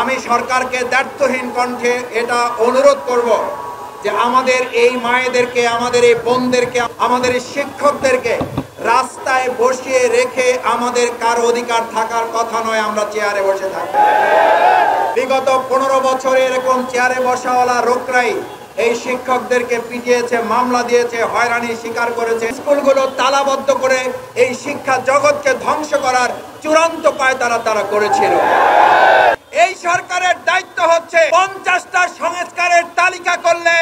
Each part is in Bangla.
আমি সরকারকে দ্ব্যর্থহীন কণ্ঠে এটা অনুরোধ করব যে আমাদের এই মায়েদেরকে, আমাদের এই বোনদেরকে, আমাদের এই শিক্ষকদেরকে রাস্তায় বসিয়ে রেখে আমাদের কার অধিকার থাকার কথা নয় আমরা চেয়ারে বসে থাকি। বিগত 15 বছরে এরকম চেয়ারে বসাওয়ালা লোকরাই এই শিক্ষকদেরকে পিটিয়েছে, মামলা দিয়েছে, হয়রানির শিকার করেছে। স্কুলগুলো তালাবদ্ধ করে এই শিক্ষা জগৎকে ধ্বংস করার চূড়ান্ত পায়তারা তারা করেছিল। এই সরকারের দায়িত্ব হচ্ছে 50টা সংস্কারের তালিকা করলে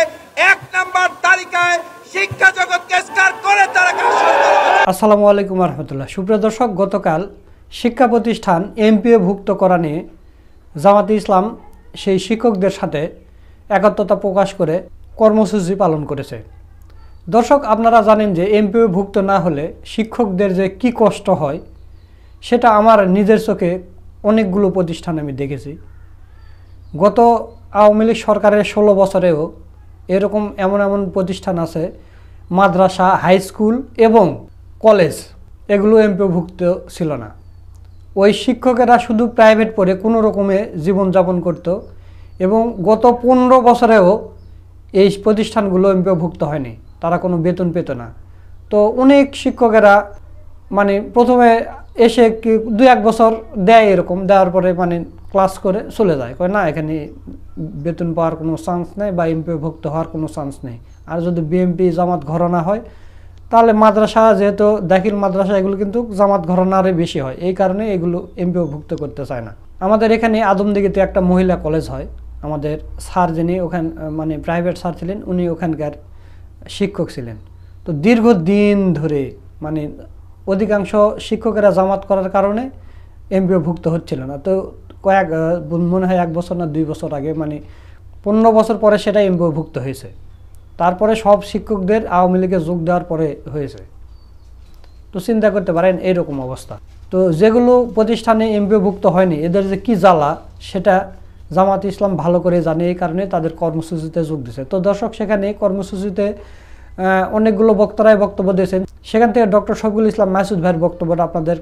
1 নম্বর তালিকায় শিক্ষা জগৎকে স্কার করে তারা কাজ শুরু করে। আসসালামু আলাইকুম ওয়া রাহমাতুল্লাহ। সুপ্রিয় দর্শক, গতকাল শিক্ষা প্রতিষ্ঠান এমপিও ভুক্ত করা নিয়ে জামাতে ইসলাম সেই শিক্ষকদের সাথে একাত্মতা প্রকাশ করে কর্মসূচি পালন করেছে। দর্শক, আপনারা জানেন যে এমপিও ভুক্ত না হলে শিক্ষকদের যে কি কষ্ট হয় সেটা আমার নিজের চোখে অনেকগুলো প্রতিষ্ঠান আমি দেখেছি। গত আওয়ামী লীগ সরকারের 16 বছরেও এরকম এমন প্রতিষ্ঠান আছে, মাদ্রাসা, হাই স্কুল এবং কলেজ, এগুলো এমপিওভুক্ত ছিল না। ওই শিক্ষকেরা শুধু প্রাইভেট পড়ে কোনো রকমে জীবনযাপন করত এবং গত 15 বছরেও এই প্রতিষ্ঠানগুলো এমপিওভুক্ত হয়নি, তারা কোনো বেতন পেত না। তো অনেক শিক্ষকেরা প্রথমে এসে 2-1 বছর দেয়, এরকম দেওয়ার পরে ক্লাস করে চলে যায়, কয় না এখানে বেতন পাওয়ার কোনো চান্স নেই বা এমপিওভুক্ত হওয়ার কোনো চান্স নেই। আর যদি বিএমপি জামাত ঘরানা হয় তাহলে মাদ্রাসা, যেহেতু দাখিল মাদ্রাসা, এগুলো কিন্তু জামাত ঘরানারই বেশি হয়, এই কারণে এগুলো এমপিওভুক্ত করতে চায় না। আমাদের এখানে আদমদিঘিতে একটা মহিলা কলেজ হয়, আমাদের স্যার যিনি ওখানে প্রাইভেট স্যার ছিলেন, উনি ওখানকার শিক্ষক ছিলেন। তো দীর্ঘদিন ধরে অধিকাংশ শিক্ষকেরা জামাত করার কারণে এমপিওভুক্ত হচ্ছিল না। তো মনে হয় 1 বছর না 2 বছর আগে 15 বছর পরে সেটা এমপিওভুক্ত হয়েছে। তারপরে সব শিক্ষকদের আওয়ামী লীগে যোগ দেওয়ার পরে হয়েছে। তো চিন্তা করতে পারেন এইরকম অবস্থা। তো যেগুলো প্রতিষ্ঠানে এমপিওভুক্ত হয়নি, এদের যে কি জ্বালা সেটা জামাত ইসলাম ভালো করে জানে, এই কারণে তাদের কর্মসূচিতে যোগ দিয়েছে। তো দর্শক, সেখানে কর্মসূচিতে অনেকগুলো বক্তারাই বক্তব্য দিয়েছেন। সেখান থেকে ডক্টর শফিকুল ইসলাম মাসুদ ভাইয়ের বক্তব্যটা আপনাদের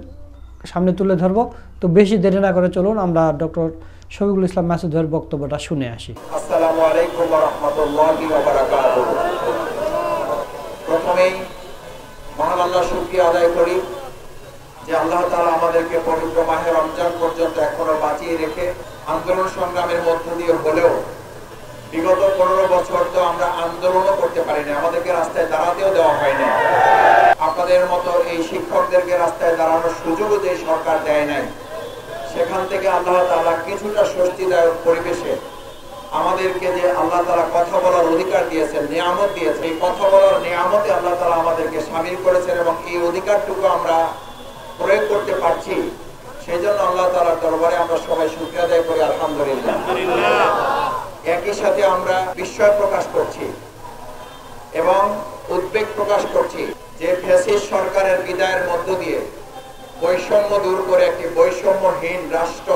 সামনে তুলে ধরবো। তো বেশি দেরি না করে চলুন আমরা ডক্টর শফিকুল ইসলাম মাসুদ ভাইয়ের বক্তব্যটা শুনে আসি। আসসালামু আলাইকুম ওয়া রাহমাতুল্লাহি ওয়া বারাকাতুহু। প্রথমেই মহান আল্লাহর শুকরিয়া আদায় করি যে আল্লাহ তাআলা আমাদেরকে পবিত্র মাহে রমজান পর্যন্ত এখনো বাঁচিয়ে রেখে আন্দোলন সংগ্রামের মধ্য দিয়ে হলেও বিগত 15 বছর তো আমরা আন্দোলনও করতে পারিনি, আমাদেরকে রাস্তায় দাঁড়াতেও দেওয়া হয়নি। আপনাদের মতো এই শিক্ষকদেরকে রাস্তায় দাঁড়ানোর সুযোগও যে সরকার দেয় নাই, সেখান থেকে আল্লাহ তাআলা কিছুটা স্বস্তিদায়ক পরিবেশে আমাদেরকে যে আল্লাহ তাআলা কথা বলার অধিকার দিয়েছেন, নিয়ামত দিয়েছেন, এই কথা বলার নিয়ামতে আল্লাহ তাআলা আমাদেরকে শামিল করেছেন এবং এই অধিকারটুকু আমরা প্রয়োগ করতে পারছি। সেই জন্য আল্লাহ তাআলার দরবারে আমরা সবাই শুকরিয়া আদায় করি, আলহামদুলিল্লাহ। একই সাথে আমরা বিস্ময় প্রকাশ করছি এবং উদ্বেগ প্রকাশ করছি যে ফ্যাসিস্ট সরকারের বিদায়ের মধ্য দিয়ে বৈষম্য দূর করে একটি বৈষম্যহীন রাষ্ট্র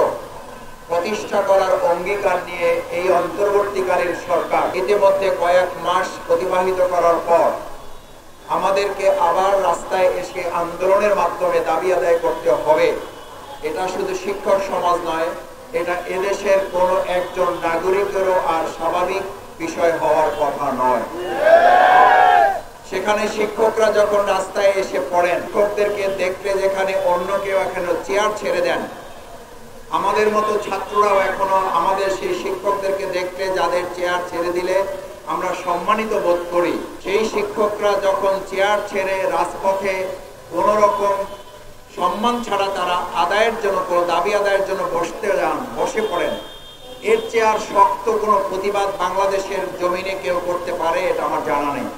প্রতিষ্ঠা করার অঙ্গীকার নিয়ে এই অন্তর্বর্তীকালীন সরকার ইতিমধ্যে কয়েক মাস অতিবাহিত করার পর আমাদেরকে আবার রাস্তায় এসে আন্দোলনের মাধ্যমে দাবি আদায় করতে হবে। এটা শুধু শিক্ষক সমাজ নয়, এটা এদেশের কোনো একজন নাগরিকেরও আর স্বাভাবিক বিষয় হওয়ার কথা নয়। সেখানে শিক্ষকরা যখন রাস্তায় এসে পড়েন, শিক্ষকদেরকে দেখতে যেখানে অন্য কেউ এখনো চেয়ার ছেড়ে দেন, আমাদের মতো ছাত্ররাও এখনো আমাদের সেই শিক্ষকদেরকে দেখতে যাদের চেয়ার ছেড়ে দিলে আমরা সম্মানিত বোধ করি, সেই শিক্ষকরা যখন চেয়ার ছেড়ে রাজপথে কোন রকম সম্মান ছাড়া তারা আদায়ের জন্য, কোনো দাবি আদায়ের জন্য বসে পড়েন, এর চেয়ে আর শক্ত কোনো প্রতিবাদ বাংলাদেশের জমিনে কেউ করতে পারে এটা আমার জানা নেই।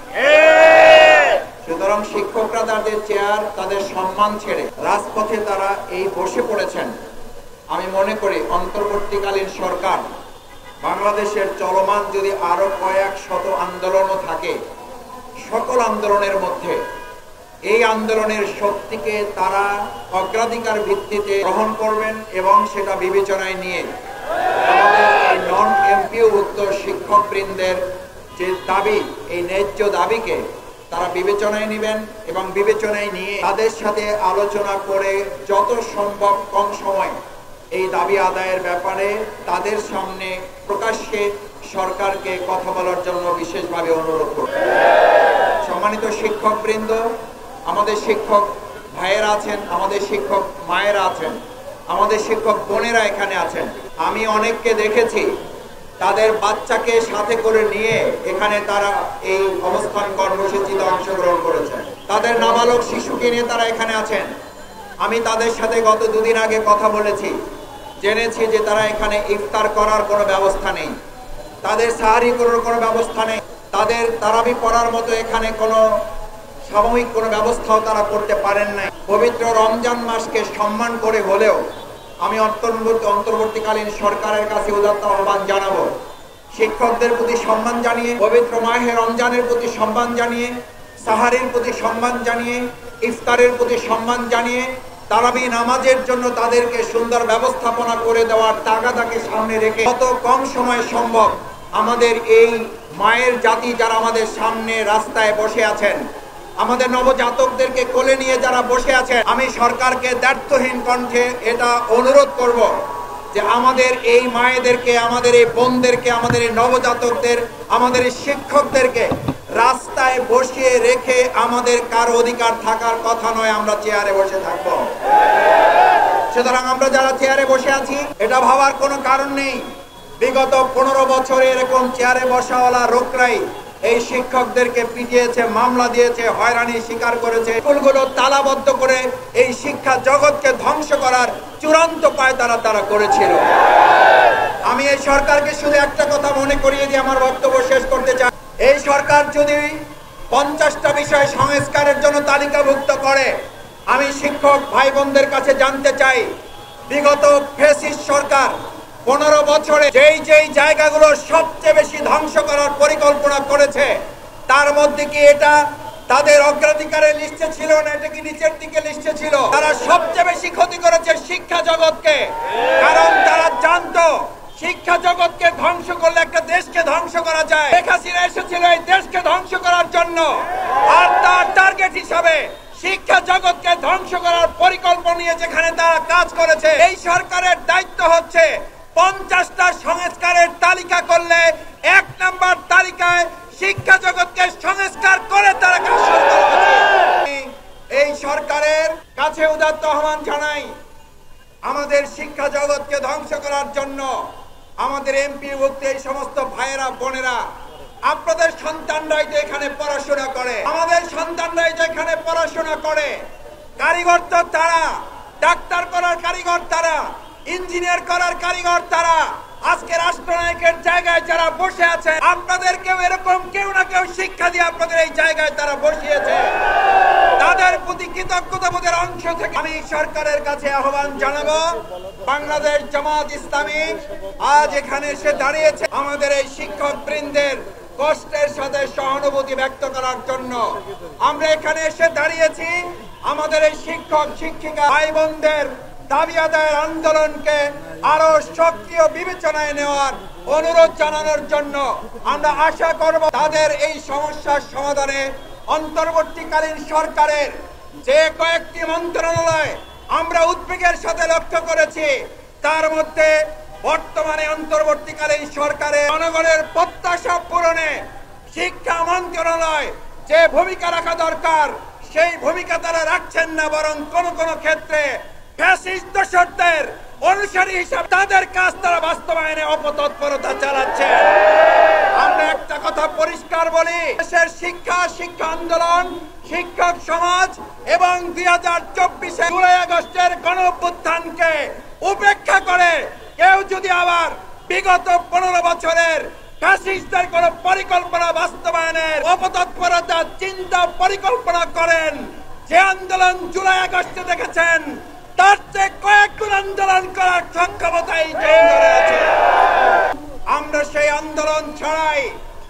সুতরাং শিক্ষকরা তাদের চেয়ার, তাদের সম্মান ছেড়ে রাজপথে তারা এই বসে পড়েছেন। আমি মনে করি অন্তর্বর্তীকালীন সরকার বাংলাদেশের চলমান যদি আরো কয়েক শত আন্দোলনও থাকে, সকল আন্দোলনের মধ্যে এই আন্দোলনের শক্তিকে তারা অগ্রাধিকার ভিত্তিতে গ্রহণ করবেন এবং সেটা বিবেচনায় নিয়ে আমাদের এই নন এমপিওভুক্ত শিক্ষকবৃন্দের যে দাবি, এই ন্যায্য দাবিকে তারা বিবেচনায় নেবেন এবং বিবেচনায় নিয়ে তাদের সাথে আলোচনা করে যত সম্ভব কম সময় এই দাবি আদায়ের ব্যাপারে তাদের সামনে প্রকাশ্যে সরকারকে কথা বলার জন্য বিশেষভাবে অনুরোধ করব। সম্মানিত শিক্ষকবৃন্দ, আমাদের শিক্ষক ভাইয়েরা আছেন, আমাদের শিক্ষক মায়েরা আছেন, আমাদের শিক্ষক বোনেরা এখানে আছেন। আমি অনেককে দেখেছি তাদের বাচ্চাকে সাথে করে নিয়ে এখানে তারা এই অবস্থান কর্মসূচিতে অংশগ্রহণ করেছেন। তাদের নাবালক শিশুকে নিয়ে তারা এখানে আছেন। আমি তাদের সাথে গত দুদিন আগে কথা বলেছি, জেনেছি যে তারা এখানে ইফতার করার কোনো ব্যবস্থা নেই, তাদের সাহারি করার কোনো ব্যবস্থা নেই, তাদের তারাবি পড়ার মতো এখানে কোনো সাময়িক কোনো ব্যবস্থাও তারা করতে পারেন নাই। পবিত্র রমজান মাসকে সম্মান করে হলেও আমি অন্তর্বর্তীকালীন সরকারের কাছে উদাত্ত আহ্বান জানাবো, শিক্ষকদের প্রতি সম্মান জানিয়ে, পবিত্র মাহে রমজানের প্রতি সম্মান জানিয়ে, সাহারির প্রতি সম্মান জানিয়ে, ইফতারের প্রতি সম্মান জানিয়ে তারাবি নামাজের জন্য তাদেরকে সুন্দর ব্যবস্থাপনা করে দেওয়ার তাগাদাকে সামনে রেখে কত কম সময় সম্ভব আমাদের এই মায়ের জাতি যারা আমাদের সামনে রাস্তায় বসে আছেন, আমাদের নবজাতকদেরকে কোলে নিয়ে যারা বসে আছেন, আমি সরকারকে দ্ব্যর্থহীন কণ্ঠে এটা অনুরোধ করব যে আমাদের এই মায়েদেরকে, আমাদের এই বোনদেরকে, আমাদের এই নবজাতকদের, আমাদের এই শিক্ষকদেরকে রাস্তায় বসিয়ে রেখে আমাদের কারো অধিকার থাকার কথা নয় আমরা চেয়ারে বসে থাকবো। সুতরাং আমরা যারা চেয়ারে বসে আছি এটা ভাবার কোনো কারণ নেই। বিগত 15 বছরে এরকম চেয়ারে বসাওয়ালা লোকরাই এই শিক্ষকদেরকে পিটিয়েছে, মামলা দিয়েছে, হয়রানি শিকার করেছে, স্কুলগুলো তালাবদ্ধ করে এই শিক্ষা জগৎকে ধ্বংস করার চূড়ান্ত পায়তারা তারা করেছিল। আমি এই সরকারকে শুধু একটা কথা মনে করিয়ে দিয়ে আমার বক্তব্য শেষ করতে চাই। এই সরকার যদি 50টা বিষয় সংস্কারের জন্য তালিকাভুক্ত করে, আমি শিক্ষক ভাই বোনদের কাছে জানতে চাই, বিগত ফ্যাসিস্ট সরকার 15 বছরে যেই জায়গাগুলো সবচেয়ে বেশি ধ্বংস করার পরিকল্পনা করেছে তার মধ্যে কি এটা তাদের অগ্রাধিকারের লিস্টে ছিল না, এটা কি নিচের দিকে লিস্টে ছিল? তারা সবচেয়ে বেশি ক্ষতি করেছে শিক্ষা জগৎকে, কারণ তারা জানতো শিক্ষা জগৎকে ধ্বংস করলে একটা দেশকে ধ্বংস করা যায়। শেখ হাসিনা এসেছিল এই দেশকে ধ্বংস করার জন্য, আর তার টার্গেট হিসাবে শিক্ষা জগৎকে ধ্বংস করার পরিকল্পনা নিয়ে যেখানে তারা কাজ করেছে, এই সরকারের দায়িত্ব হচ্ছে 50টা সংস্কারের তালিকা করলে 1 নম্বর তালিকায় শিক্ষা জগৎকে সংস্কার করে তারা কাজ শুরু করেছে। এই সরকারের কাছে উদাত্ত আহ্বান জানাই, আমাদের শিক্ষা জগৎকে ধ্বংস করার জন্য আমাদের এমপি ভুক্ত এই সমস্ত ভাইয়েরা বোনেরা, আপনাদের সন্তানরাই তো এখানে পড়াশোনা করে, আমাদের সন্তানরাই তো এখানে পড়াশোনা করে, কারিগর তো তারা, ডাক্তার করার কারিগর তারা, ইঞ্জিনিয়ার করার কারিগর তারা। আজকে রাষ্ট্রনায়কের জায়গায় যারা বসে আছে, আপনাদেরকেও এরকম কেউ না কেউ শিক্ষা দিয়ে আপনাদের এই জায়গায় তারা বসিয়েছে। তাদের প্রতি কৃতজ্ঞতাবোধের অংশ থেকে আমি সরকারের কাছে আহ্বান জানাবো, বাংলাদেশ জামাত ইসলামী আজ এখানে এসে দাঁড়িয়েছে আমাদের এই শিক্ষক বৃন্দের কষ্টের সাথে সহানুভূতি ব্যক্ত করার জন্য। আমরা এখানে এসে দাঁড়িয়েছি আমাদের এই শিক্ষক শিক্ষিকা ভাই বোনদের দাবি আদায়ের আন্দোলনকে আরো সক্রিয় বিবেচনায় নেওয়ার অনুরোধ জানানোর জন্য। আমরা আশা করব তাদের এই সমস্যার সমাধানে অন্তর্বর্তীকালীন সরকারের যে কয়েকটি মন্ত্রণালয় আমরা উদ্বেগের সাথে লক্ষ্য করেছি, তার মধ্যে বর্তমানে অন্তর্বর্তীকালীন সরকারের জনগণের প্রত্যাশা পূরণে শিক্ষা মন্ত্রণালয় যে ভূমিকা রাখা দরকার সেই ভূমিকা তারা রাখছেন না, বরং কোন কোন ক্ষেত্রে ফ্যাসিস্ট দোসরদের অনুসারী হিসাবে তাদের কাজ তারা বাস্তবায়নে অপতৎপরতা চালাচ্ছে। আমরা একটা কথা পরিষ্কার বলি, দেশের শিক্ষা আন্দোলন, শিক্ষক সমাজ এবং 2024 জুলাই আগস্টের গণঅভ্যুত্থানকে উপেক্ষা করে কেউ যদি আবার বিগত 15 বছরের ফ্যাসিস্টদের কোন পরিকল্পনা বাস্তবায়নের অপতৎপরতা চিন্তা পরিকল্পনা করেন, যে আন্দোলন জুলাই আগস্টে দেখেছেন তার চেয়ে কয়েক গুণ আন্দোলন করার সক্ষমতা এই জনগণের আছে। আমরা সেই আন্দোলন ছাড়াই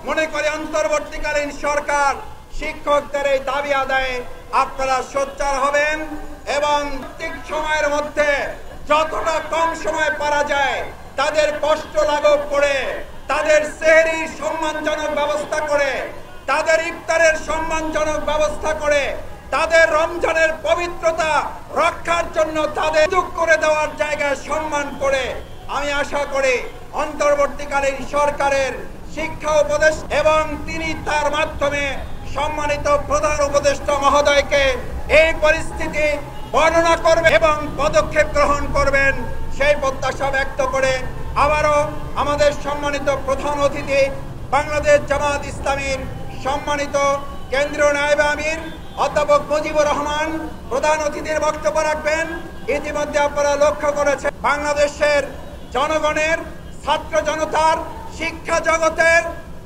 মনে করি অন্তর্বর্তীকালীন সরকার শিক্ষকদের এই দাবি আদায়ে আপনারা সোচ্চার হবেন এবং ঠিক সময়ের মধ্যে যতটা কম সময় পারা যায় তাদের কষ্ট লাঘব করে, তাদের সেহরির সম্মানজনক ব্যবস্থা করে, তাদের ইফতারের সম্মানজনক ব্যবস্থা করে তাদের রমজানের পবিত্রতা রক্ষার জন্য তাদের সুযোগ করে দেওয়ার জায়গায় সম্মান করে আমি আশা করি অন্তর্বর্তীকালীন সরকারের শিক্ষা উপদেশ এবং তিনি তার মাধ্যমে সম্মানিত প্রধান উপদেষ্টা মহোদয়কে এই পরিস্থিতি বর্ণনা করবেন এবং পদক্ষেপ গ্রহণ করবেন সেই প্রত্যাশা ব্যক্ত করে আবারও আমাদের সম্মানিত প্রধান অতিথি বাংলাদেশ জামাত ইসলামীর সম্মানিত কেন্দ্রীয় নায়েবে আমির অধ্যাপক মুজিবুর রহমান প্রধান অতিথির বক্তব্য রাখবেন। ইতিমধ্যে আপনারা লক্ষ্য করেছেন বাংলাদেশের জনগণের, ছাত্র জনতার, শিক্ষা জগতের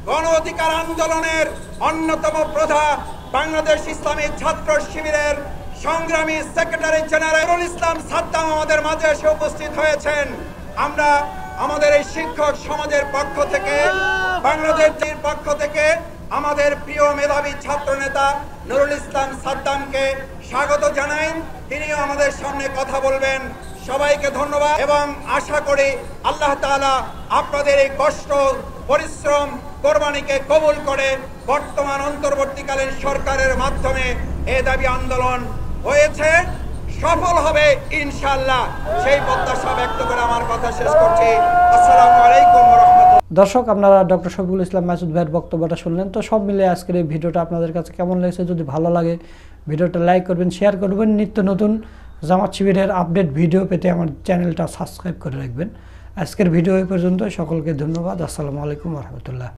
গণ অধিকার আন্দোলনের অন্যতম প্রধা বাংলাদেশ ইসলামী ছাত্র শিবিরের সংগ্রামী সেক্রেটারি জেনারেল ইসলাম সাদ্দাম আমাদের মাঝে এসে উপস্থিত হয়েছেন। আমরা আমাদের এই শিক্ষক সমাজের পক্ষ থেকে, বাংলাদেশের পক্ষ থেকে আমাদের প্রিয় মেধাবী ছাত্র নেতা নুরুল ইসলাম সাদ্দামকে স্বাগত জানাই। তিনিও আমাদের সামনে কথা বলবেন। সবাইকে ধন্যবাদ এবং আশা করি আল্লাহ তাআলা আপনাদের এই কষ্ট, পরিশ্রম, কোরবানিকে কবুল করে বর্তমান অন্তর্বর্তীকালীন সরকারের মাধ্যমে এই দাবি আন্দোলন হয়েছে সফল হবে ইনশাআল্লাহ, সেই প্রত্যাশা ব্যক্ত করে আমার কথা শেষ করছি। আসসালামু আলাইকুম ওয়া রাহমাতুল্লাহ। দর্শক, আপনারা ডক্টর শফিকুল ইসলাম মাসুদ ভাইয়ের বক্তব্যটা শুনলেন। তো সব মিলে আজকের এই ভিডিওটা আপনাদের কাছে কেমন লেগেছে? যদি ভালো লাগে ভিডিওটা লাইক করবেন, শেয়ার করবেন। নিত্য নতুন জামাত শিবিরের আপডেট ভিডিও পেতে আমার চ্যানেলটা সাবস্ক্রাইব করে রাখবেন। আজকের ভিডিও এই পর্যন্ত। সকলকে ধন্যবাদ। আসসালামু আলাইকুম ওয়া রাহমাতুল্লাহ।